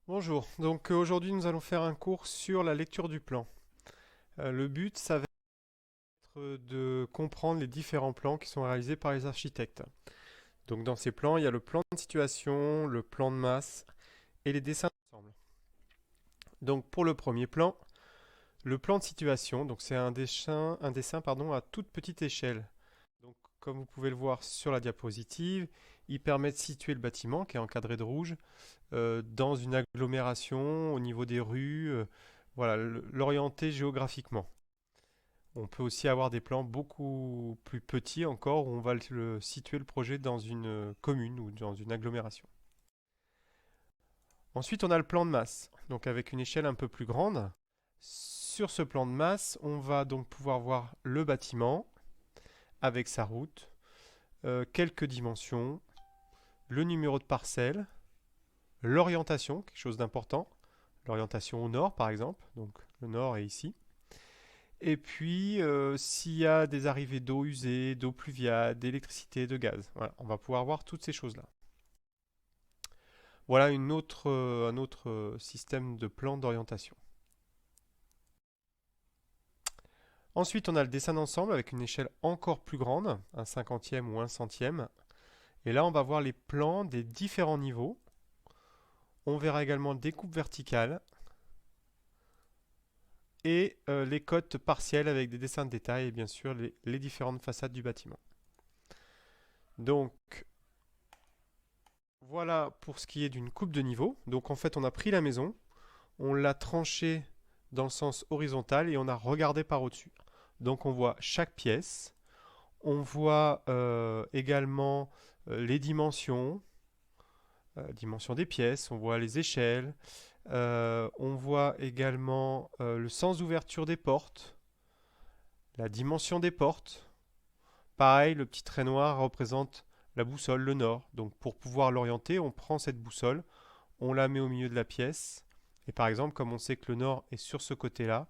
Bonjour, donc aujourd'hui nous allons faire un cours sur la lecture du plan. Le but, ça va être de comprendre les différents plans qui sont réalisés par les architectes. Donc dans ces plans, il y a le plan de situation, le plan de masse et les dessins d'ensemble. Donc pour le premier plan, le plan de situation, donc c'est un dessin pardon, à toute petite échelle. Donc comme vous pouvez le voir sur la diapositive, il permet de situer le bâtiment qui est encadré de rouge dans une agglomération au niveau des rues, voilà, l'orienter géographiquement. On peut aussi avoir des plans beaucoup plus petits encore où on va situer le projet dans une commune ou dans une agglomération. Ensuite, on a le plan de masse, donc avec une échelle un peu plus grande. Sur ce plan de masse, on va donc pouvoir voir le bâtiment avec sa route, quelques dimensions, le numéro de parcelle, l'orientation, quelque chose d'important, l'orientation au nord par exemple, donc le nord est ici. Et puis, s'il y a des arrivées d'eau usée, d'eau pluviale, d'électricité, de gaz. Voilà, on va pouvoir voir toutes ces choses-là. Voilà un autre système de plan d'orientation. Ensuite, on a le dessin d'ensemble avec une échelle encore plus grande, un cinquantième ou un centième. Et là, on va voir les plans des différents niveaux. On verra également des coupes verticales et les cotes partielles avec des dessins de détail et bien sûr les différentes façades du bâtiment. Donc, voilà pour ce qui est d'une coupe de niveau. Donc en fait, on a pris la maison, on l'a tranchée dans le sens horizontal et on a regardé par au-dessus. Donc on voit chaque pièce, on voit également les dimensions, dimensions des pièces, on voit les échelles, on voit également le sens d'ouverture des portes, la dimension des portes. Pareil, le petit trait noir représente la boussole, le nord. Donc pour pouvoir l'orienter, on prend cette boussole, on la met au milieu de la pièce. Et par exemple, comme on sait que le nord est sur ce côté-là,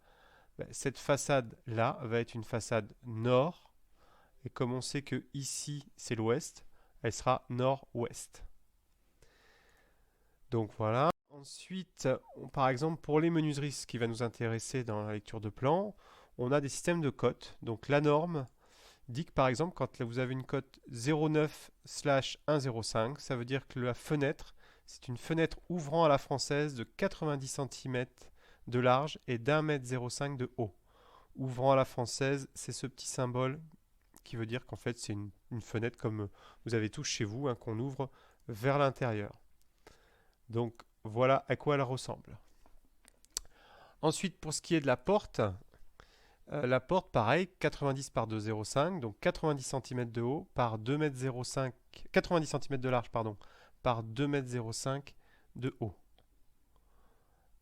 cette façade-là va être une façade nord. Et comme on sait que ici c'est l'ouest, elle sera nord-ouest. Donc voilà. Ensuite, par exemple, pour les menuiseries, ce qui va nous intéresser dans la lecture de plan, on a des systèmes de cotes. Donc la norme dit que par exemple, quand vous avez une cote 09/105, ça veut dire que la fenêtre, c'est une fenêtre ouvrant à la française de 90 cm de large et d'1,05 m de haut. Ouvrant à la française, c'est ce petit symbole qui veut dire qu'en fait c'est une fenêtre comme vous avez tous chez vous, hein, qu'on ouvre vers l'intérieur. Donc voilà à quoi elle ressemble. Ensuite, pour ce qui est de la porte, pareil, 90 par 2,05, donc 90 cm de haut par 2,05 m, 90 cm de large, pardon, par 2,05 m de haut.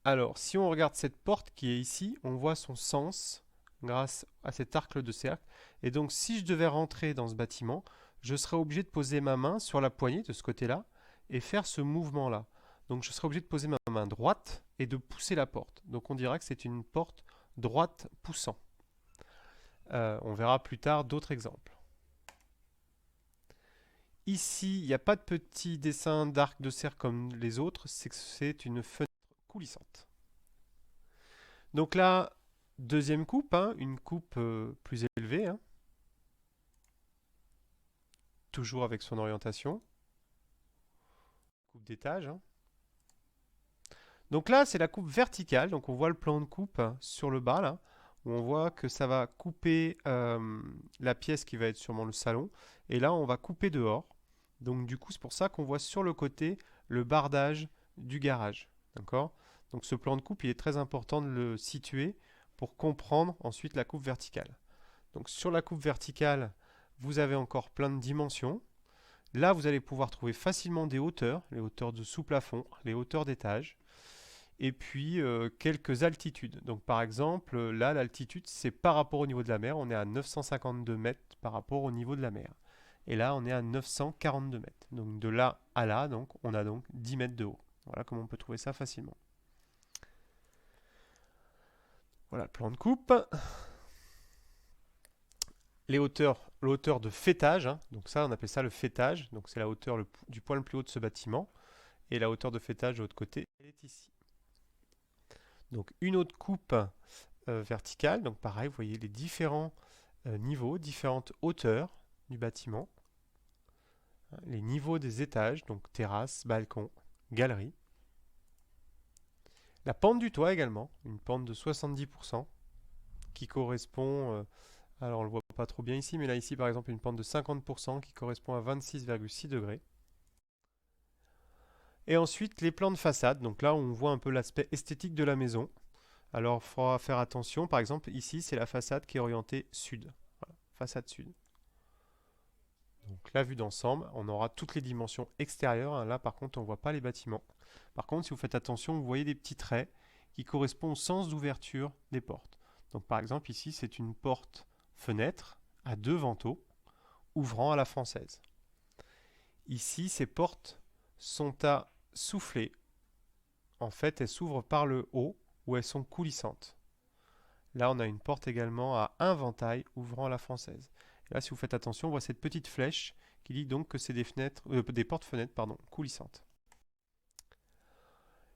Alors, si on regarde cette porte qui est ici, on voit son sens grâce à cet arc de cercle. Et donc, si je devais rentrer dans ce bâtiment, je serais obligé de poser ma main sur la poignée de ce côté-là et faire ce mouvement-là. Donc, je serais obligé de poser ma main droite et de pousser la porte. Donc, on dira que c'est une porte droite poussant. On verra plus tard d'autres exemples. Ici, il n'y a pas de petit dessin d'arc de cercle comme les autres, c'est que c'est une fenêtre coulissante. Donc là, deuxième coupe, hein, une coupe plus élevée, hein, toujours avec son orientation, coupe d'étage. Hein. Donc là, c'est la coupe verticale, donc on voit le plan de coupe hein, sur le bas, là, où on voit que ça va couper la pièce qui va être sûrement le salon, et là, on va couper dehors. Donc du coup, c'est pour ça qu'on voit sur le côté le bardage du garage. D'accord? Donc ce plan de coupe, il est très important de le situer pour comprendre ensuite la coupe verticale. Donc sur la coupe verticale, vous avez encore plein de dimensions. Là, vous allez pouvoir trouver facilement des hauteurs, les hauteurs de sous-plafond, les hauteurs d'étage, et puis quelques altitudes. Donc par exemple, là, l'altitude, c'est par rapport au niveau de la mer. On est à 952 mètres par rapport au niveau de la mer. Et là, on est à 942 mètres. Donc de là à là, donc, on a donc 10 mètres de haut. Voilà comment on peut trouver ça facilement. Voilà le plan de coupe. Les hauteurs, de fêtage, hein, donc ça on appelle ça le fêtage, donc c'est la hauteur du point le plus haut de ce bâtiment. et la hauteur de faîtage de l'autre côté, elle est ici. Donc une autre coupe verticale, donc pareil, vous voyez les différents niveaux, différentes hauteurs du bâtiment, les niveaux des étages, donc terrasse, balcon, galerie. La pente du toit également, une pente de 70% qui correspond, alors on le voit pas trop bien ici, mais là ici par exemple une pente de 50% qui correspond à 26,6 degrés. Et ensuite les plans de façade, donc là on voit un peu l'aspect esthétique de la maison. Alors il faudra faire attention, par exemple ici c'est la façade qui est orientée sud, voilà, façade sud. Donc la vue d'ensemble, on aura toutes les dimensions extérieures, hein. Là par contre on ne voit pas les bâtiments. Par contre si vous faites attention, vous voyez des petits traits qui correspondent au sens d'ouverture des portes. Donc par exemple ici c'est une porte-fenêtre à 2 vantaux ouvrant à la française. Ici ces portes sont à souffler. En fait elles s'ouvrent par le haut ou elles sont coulissantes. Là on a une porte également à un ventail ouvrant à la française. Et là si vous faites attention on voit cette petite flèche qui dit donc que c'est des portes-fenêtres coulissantes.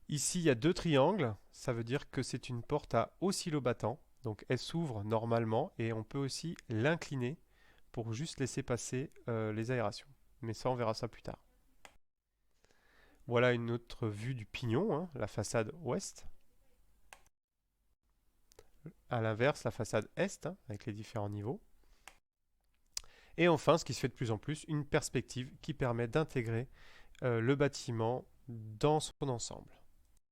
Ici, il y a 2 triangles, ça veut dire que c'est une porte à oscillobattant, donc elle s'ouvre normalement et on peut aussi l'incliner pour juste laisser passer les aérations. Mais ça, on verra ça plus tard. Voilà une autre vue du pignon, hein, la façade ouest. À l'inverse, la façade est, hein, avec les différents niveaux. Et enfin, ce qui se fait de plus en plus, une perspective qui permet d'intégrer le bâtiment dans son ensemble.